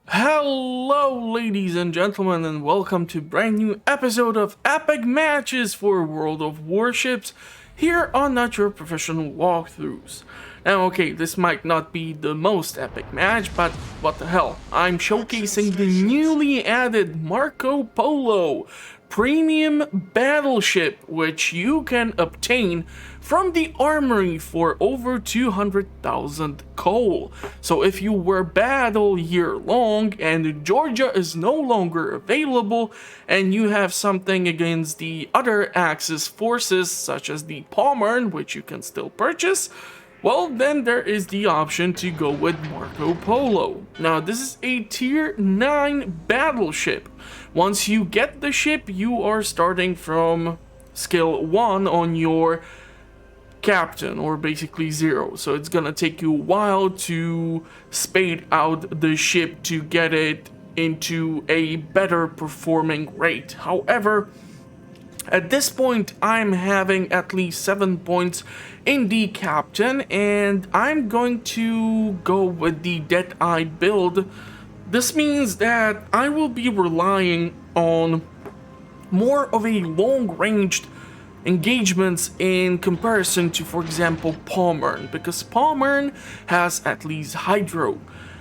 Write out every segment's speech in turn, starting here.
Hello, ladies and gentlemen, and welcome to a brand new episode of Epic Matches for World of Warships here on Not Your Professional Walkthroughs. Now, okay, this might not be the most epic match, but what the hell? I'm showcasing the newly added Marco Polo premium battleship, which you can obtain from the armory for over 200,000 coal. So if you were bad all year long and Georgia is no longer available and you have something against the other Axis forces such as the Pommern, which you can still purchase, well, then there is the option to go with Marco Polo. Now, this is a tier 9 battleship. Once you get the ship, you are starting from skill 1 on your captain, or basically 0. So it's gonna take you a while to spade out the ship to get it into a better performing rate. However, at this point, I'm having at least 7 points in the captain, and I'm going to go with the Deadeye build. This means that I will be relying on more of a long-ranged engagements in comparison to, for example, Pommern, because Pommern has at least Hydro.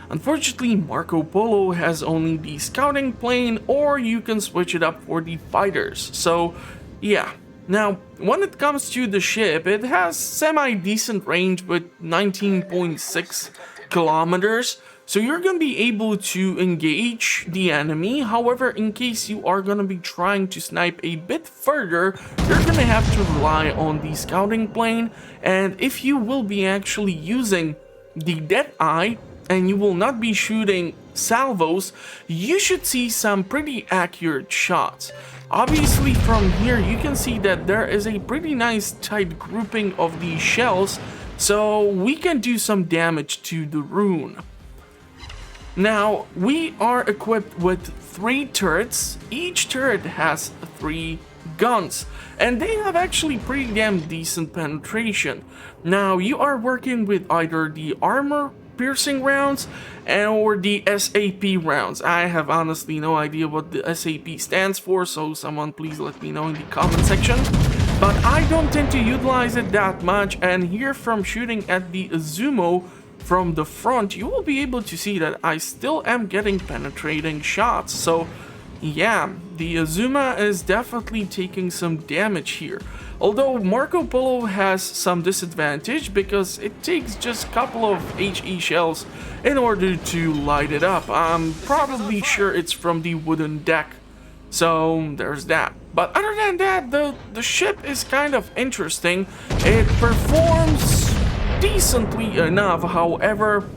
Unfortunately, Marco Polo has only the scouting plane, or you can switch it up for the fighters. So, yeah. Now, when it comes to the ship, it has semi-decent range with 19.6 kilometers. So you're going to be able to engage the enemy. However, in case you are going to be trying to snipe a bit further, you're going to have to rely on the scouting plane. And if you will be actually using the Deadeye, and you will not be shooting salvos, you should see some pretty accurate shots. Obviously, from here you can see that there is a pretty nice tight grouping of these shells, so we can do some damage to the rune. Now, we are equipped with 3 turrets. Each turret has 3 guns, and they have actually pretty damn decent penetration. Now, you are working with either the armor piercing rounds or the SAP rounds. I have honestly no idea what the SAP stands for, so someone please let me know in the comment section. But I don't tend to utilize it that much, and here from shooting at the Azumo from the front, you will be able to see that I still am getting penetrating shots. So yeah, the Azuma is definitely taking some damage here. Although Marco Polo has some disadvantage because it takes just a couple of HE shells in order to light it up. I'm probably sure it's from the wooden deck. So there's that. But other than that, the ship is kind of interesting. It performs decently enough. However,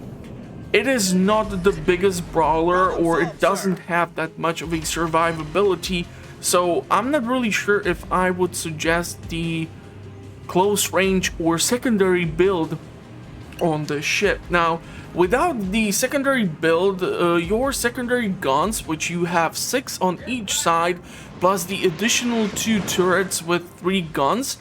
it is not the biggest brawler, or it doesn't have that much of a survivability, so I'm not really sure if I would suggest the close range or secondary build on the ship. Now, without the secondary build, your secondary guns, which you have 6 on each side, plus the additional 2 turrets with 3 guns,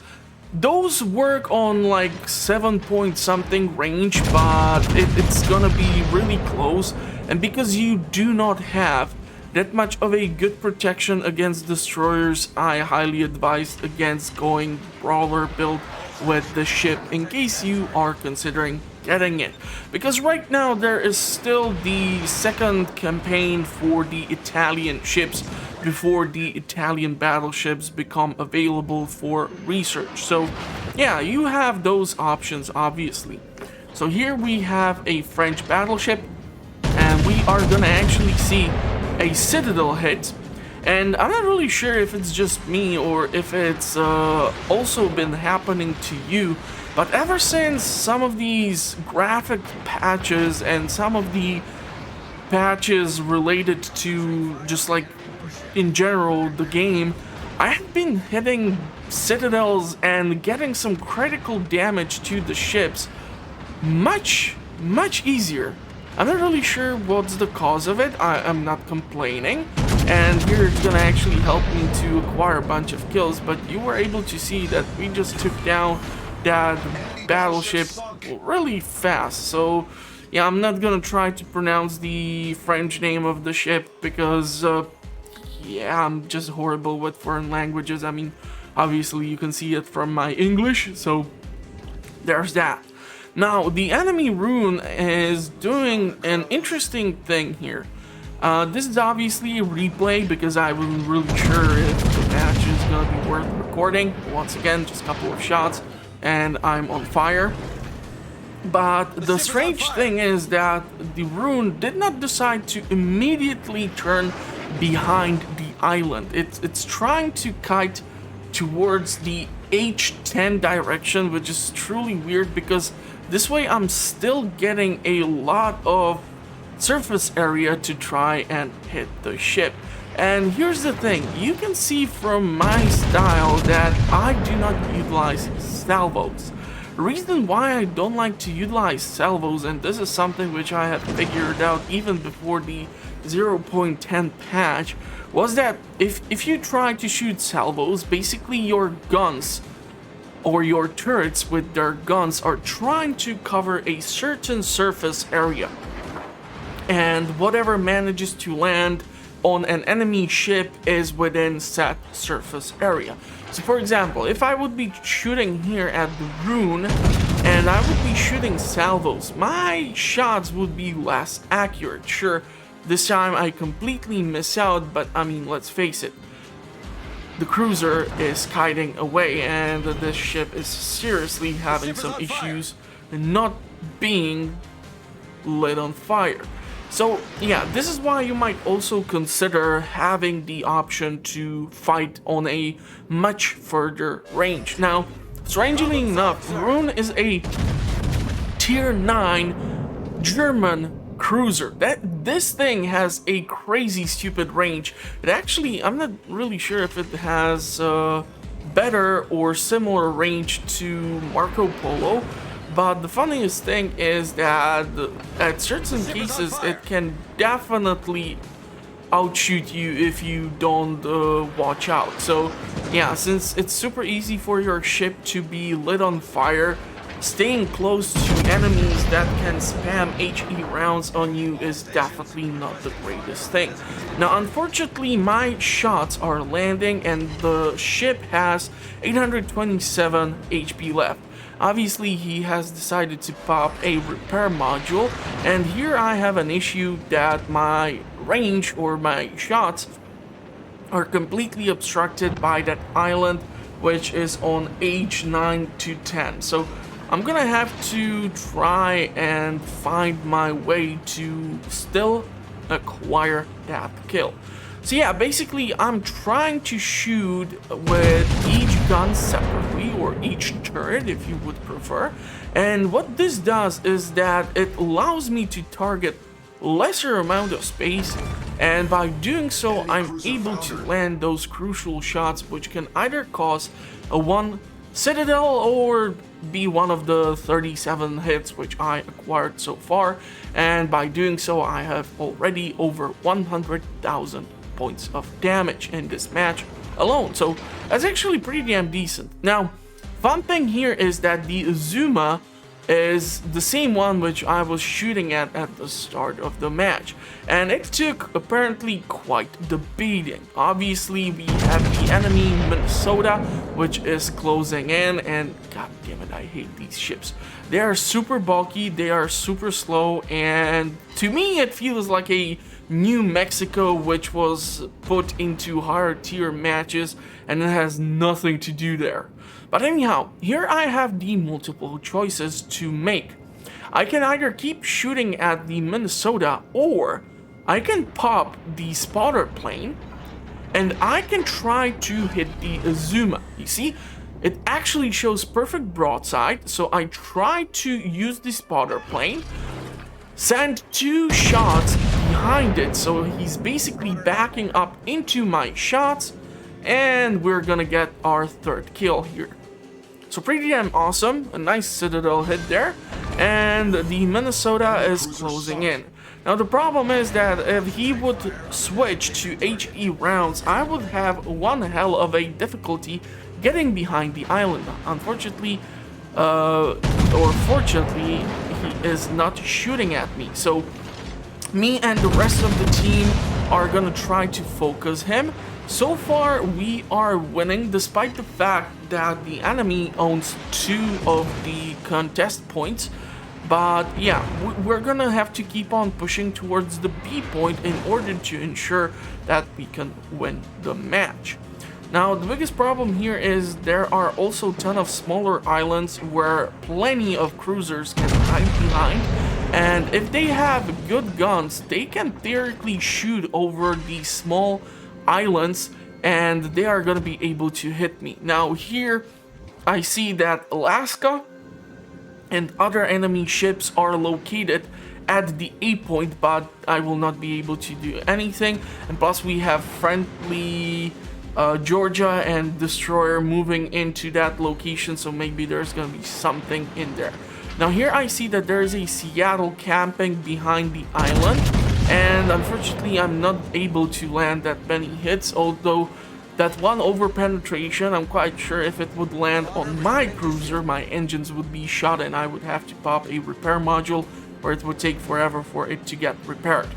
those work on like 7 point something range, but it's gonna be really close. And because you do not have that much of a good protection against destroyers, I highly advise against going brawler build with the ship in case you are considering getting it. Because right now there is still the second campaign for the Italian ships before the Italian battleships become available for research. So yeah, you have those options obviously. So here we have a French battleship, and we are gonna actually see a Citadel hit. And I'm not really sure if it's just me or if it's also been happening to you, but ever since some of these graphic patches and some of the patches related to just like in general the game, I have been hitting citadels and getting some critical damage to the ships much easier. I'm not really sure what's the cause of it. I'm not complaining, and here it's gonna actually help me to acquire a bunch of kills, but you were able to see that we just took down that battleship really fast. So Yeah, I'm not gonna try to pronounce the French name of the ship because, yeah, I'm just horrible with foreign languages. I mean, obviously you can see it from my English, so there's that. Now, the enemy rune is doing an interesting thing here. This is obviously a replay because I wasn't really sure if the match is gonna be worth recording. Once again, just a couple of shots and I'm on fire. But the strange thing is that the rune did not decide to immediately turn behind the island. It's trying to kite towards the H10 direction, which is truly weird because this way I'm still getting a lot of surface area to try and hit the ship. And here's the thing, you can see from my style that I do not utilize salvos. The reason why I don't like to utilize salvos, and this is something which I have figured out even before the 0.10 patch, was that if you try to shoot salvos, basically your guns or your turrets with their guns are trying to cover a certain surface area. And whatever manages to land on an enemy ship is within that surface area. So for example, if I would be shooting here at the rune and I would be shooting salvos, my shots would be less accurate. Sure, this time I completely miss out, but I mean, let's face it, the cruiser is kiting away and this ship is seriously having some issues not being lit on fire. So yeah, this is why you might also consider having the option to fight on a much further range. Now, strangely enough, Rune is a tier 9 German cruiser. This thing has a crazy stupid range. It actually, I'm not really sure if it has better or similar range to Marco Polo. But the funniest thing is that at certain cases it can definitely outshoot you if you don't watch out. So yeah, since it's super easy for your ship to be lit on fire, staying close to enemies that can spam HE rounds on you is definitely not the greatest thing. Now unfortunately my shots are landing and the ship has 827 HP left. Obviously he has decided to pop a repair module, and here I have an issue that my range or my shots are completely obstructed by that island, which is on age 9 to 10. So I'm gonna have to try and find my way to still acquire that kill. So yeah, basically I'm trying to shoot with each gun separately, or each turret if you would prefer. And what this does is that it allows me to target lesser amount of space, and by doing so I'm able to land those crucial shots which can either cause a 1 citadel or be one of the 37 hits which I acquired so far. And by doing so I have already over 100,000 points of damage in this match alone, so that's actually pretty damn decent. Now, fun thing here is that the Azuma is the same one which I was shooting at the start of the match, and it took apparently quite the beating. Obviously we have the enemy Minnesota which is closing in, and god damn it, I hate these ships. They are super bulky, they are super slow, and to me it feels like a New Mexico which was put into higher tier matches, and it has nothing to do there. But anyhow, here I have the multiple choices to make. I can either keep shooting at the Minnesota, or I can pop the spotter plane and I can try to hit the Azuma. You see, it actually shows perfect broadside, so I try to use the spotter plane, send 2 shots behind it, so he's basically backing up into my shots, and we're gonna get our 3rd kill here. So pretty damn awesome, a nice citadel hit there, and the Minnesota is closing in. Now the problem is that if he would switch to HE rounds, I would have one hell of a difficulty getting behind the island. Unfortunately, or fortunately, he is not shooting at me. So me and the rest of the team are gonna try to focus him. So far, we are winning despite the fact that the enemy owns 2 of the contest points. But yeah, we're gonna have to keep on pushing towards the B point in order to ensure that we can win the match. Now, the biggest problem here is there are also a ton of smaller islands where plenty of cruisers can hide behind. And if they have good guns, they can theoretically shoot over these small islands and they are going to be able to hit me. Now here I see that Alaska and other enemy ships are located at the A point, but I will not be able to do anything. And plus we have friendly Georgia and destroyer moving into that location, so maybe there's going to be something in there. Now here I see that there is a Seattle camping behind the island, and unfortunately I'm not able to land that many hits, although that one over penetration, I'm quite sure if it would land on my cruiser, my engines would be shot and I would have to pop a repair module, or it would take forever for it to get repaired.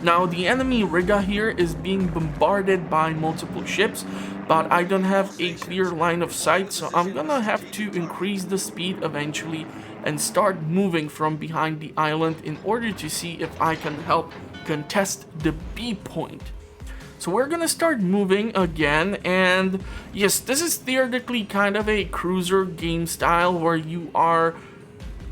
Now the enemy Riga here is being bombarded by multiple ships, but I don't have a clear line of sight, so I'm gonna have to increase the speed eventually and start moving from behind the island in order to see if I can help contest the B point. So we're gonna start moving again, and yes, this is theoretically kind of a cruiser game style where you are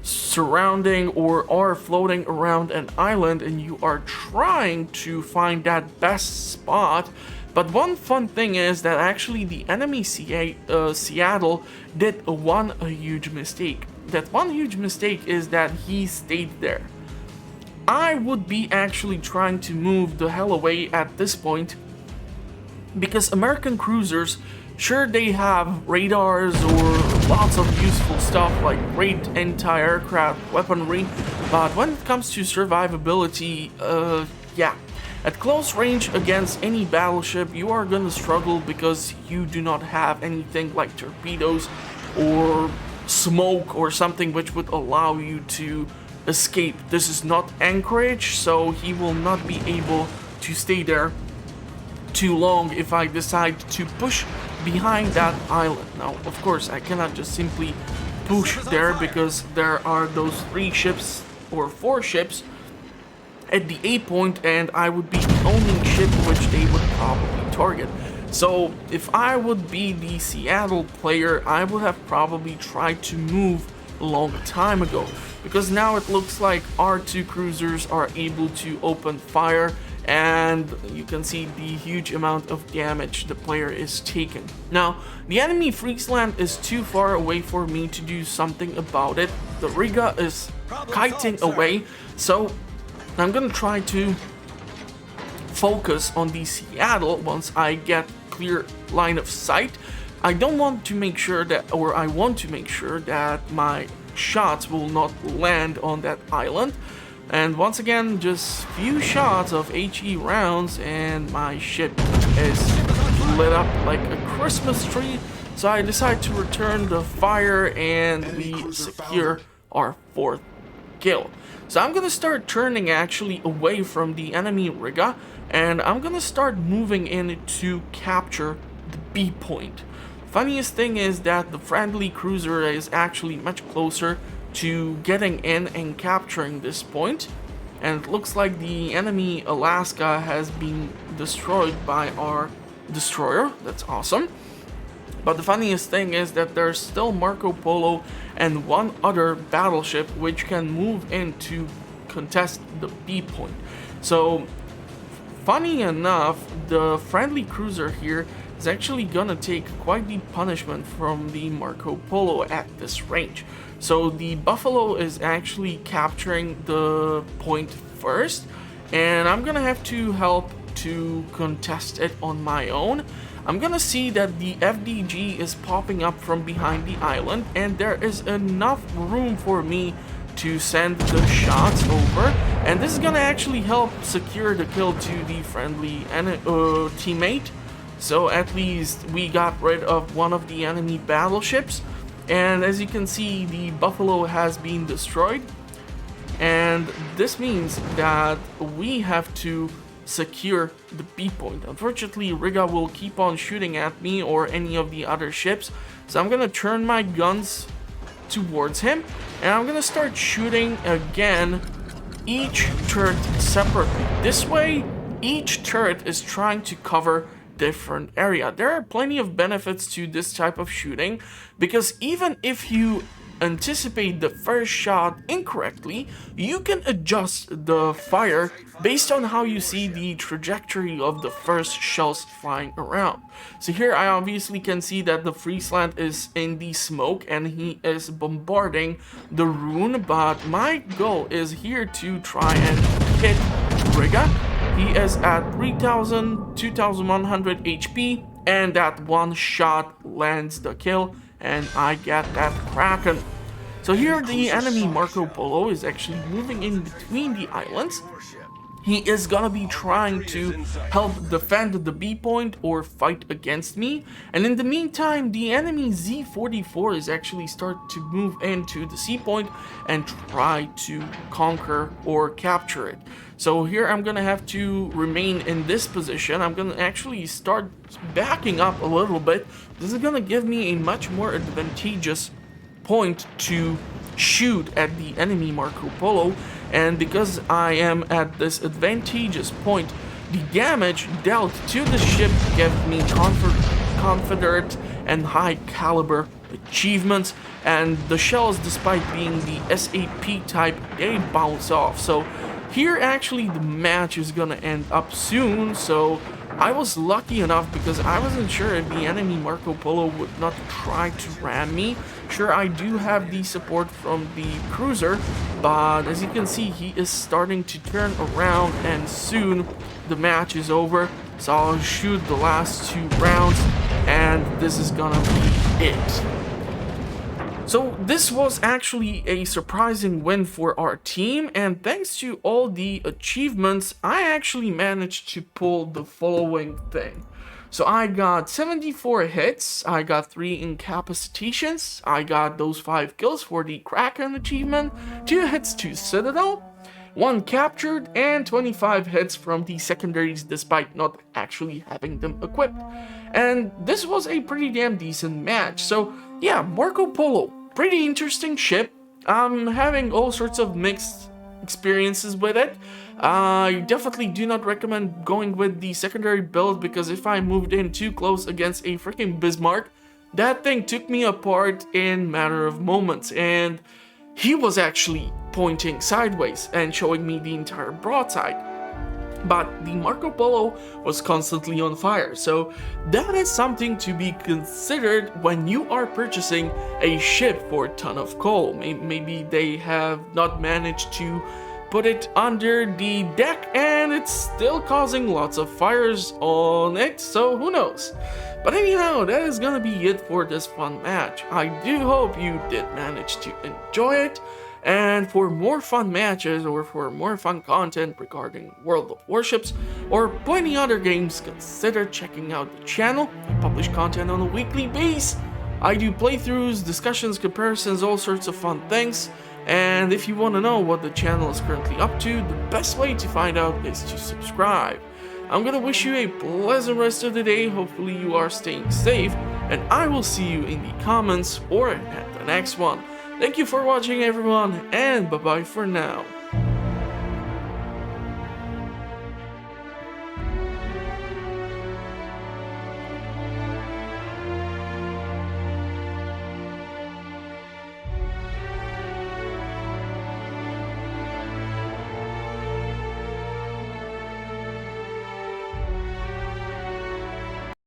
surrounding or are floating around an island and you are trying to find that best spot. But one fun thing is that actually the enemy Seattle did a huge mistake. That one huge mistake is that he stayed there. I would be actually trying to move the hell away at this point, because American cruisers, sure, they have radars or lots of useful stuff like great anti-aircraft weaponry, but when it comes to survivability, yeah, at close range against any battleship you are gonna struggle because you do not have anything like torpedoes or smoke or something which would allow you to escape. This is not Anchorage, so he will not be able to stay there too long if I decide to push behind that island. Now, of course, I cannot just simply push there because there are those 3 ships or 4 ships at the A point, and I would be the only ship which they would probably target. So if I would be the Seattle player, I would have probably tried to move a long time ago, because now it looks like our 2 cruisers are able to open fire, and you can see the huge amount of damage the player is taking. Now, the enemy Friesland is too far away for me to do something about it. The Riga is kiting away, so I'm gonna try to focus on the Seattle once I get clear line of sight. I don't want to make sure that, or I want to make sure that my shots will not land on that island. And once again, just few shots of HE rounds and my ship is lit up like a Christmas tree. So I decide to return the fire and we secure our 4th kill. So I'm gonna start turning actually away from the enemy Riga, and I'm gonna start moving in to capture the B point. Funniest thing is that the friendly cruiser is actually much closer to getting in and capturing this point, and it looks like the enemy Alaska has been destroyed by our destroyer. That's awesome. But the funniest thing is that there's still Marco Polo and 1 other battleship which can move in to contest the B point. So funny enough, the friendly cruiser here is actually gonna take quite the punishment from the Marco Polo at this range. So the Buffalo is actually capturing the point first, and I'm gonna have to help to contest it on my own. I'm gonna see that the FDG is popping up from behind the island, and there is enough room for me to send the shots over, and this is gonna actually help secure the kill to the friendly teammate. So at least we got rid of one of the enemy battleships, and as you can see, the Buffalo has been destroyed. and this means that we have to secure the B point. Unfortunately, Riga will keep on shooting at me or any of the other ships, so I'm gonna turn my guns towards him, and I'm gonna start shooting again each turret separately. This way, each turret is trying to cover different area. There are plenty of benefits to this type of shooting, because even if you anticipate the first shot incorrectly, you can adjust the fire based on how you see the trajectory of the first shells flying around. So here I obviously can see that the Friesland is in the smoke and he is bombarding the rune, but my goal is here to try and hit Riga. He is at 2100 HP, and that one shot lands the kill, and I get that Kraken. So here the enemy Marco Polo is actually moving in between the islands. He is gonna be trying to help defend the B point or fight against me, and in the meantime the enemy Z44 is actually start to move into the C point and try to conquer or capture it. So here I'm gonna have to remain in this position. I'm gonna actually start backing up a little bit. This is gonna give me a much more advantageous point to shoot at the enemy Marco Polo, and because I am at this advantageous point, the damage dealt to the ship gave me Confederate and high caliber achievements, and the shells, despite being the SAP type, they bounce off. So here actually the match is gonna end up soon. So I was lucky enough because I wasn't sure if the enemy Marco Polo would not try to ram me. Sure, I do have the support from the cruiser, but as you can see, he is starting to turn around, and soon the match is over. So I'll shoot the last 2 rounds, and this is gonna be it. So this was actually a surprising win for our team, and thanks to all the achievements, I actually managed to pull the following thing. So I got 74 hits, I got 3 incapacitations, I got those 5 kills for the Kraken achievement, 2 hits to Citadel, 1 captured, and 25 hits from the secondaries despite not actually having them equipped. And this was a pretty damn decent match. So yeah, Marco Polo, pretty interesting ship. I'm having all sorts of mixed experiences with it. I definitely do not recommend going with the secondary build, because if I moved in too close against a freaking Bismarck, that thing took me apart in matter of moments, and he was actually pointing sideways and showing me the entire broadside. But the Marco Polo was constantly on fire, so that is something to be considered when you are purchasing a ship for a ton of coal. Maybe they have not managed to put it under the deck and it's still causing lots of fires on it, so who knows. But anyhow, that is gonna be it for this fun match. I do hope you did manage to enjoy it. And for more fun matches or for more fun content regarding World of Warships or plenty other games, consider checking out the channel. I publish content on a weekly basis. I do playthroughs, discussions, comparisons, all sorts of fun things. And if you want to know what the channel is currently up to, the best way to find out is to subscribe. I'm gonna wish you a pleasant rest of the day. Hopefully you are staying safe, and I will see you in the comments or at the next one. Thank you for watching, everyone, and bye-bye for now.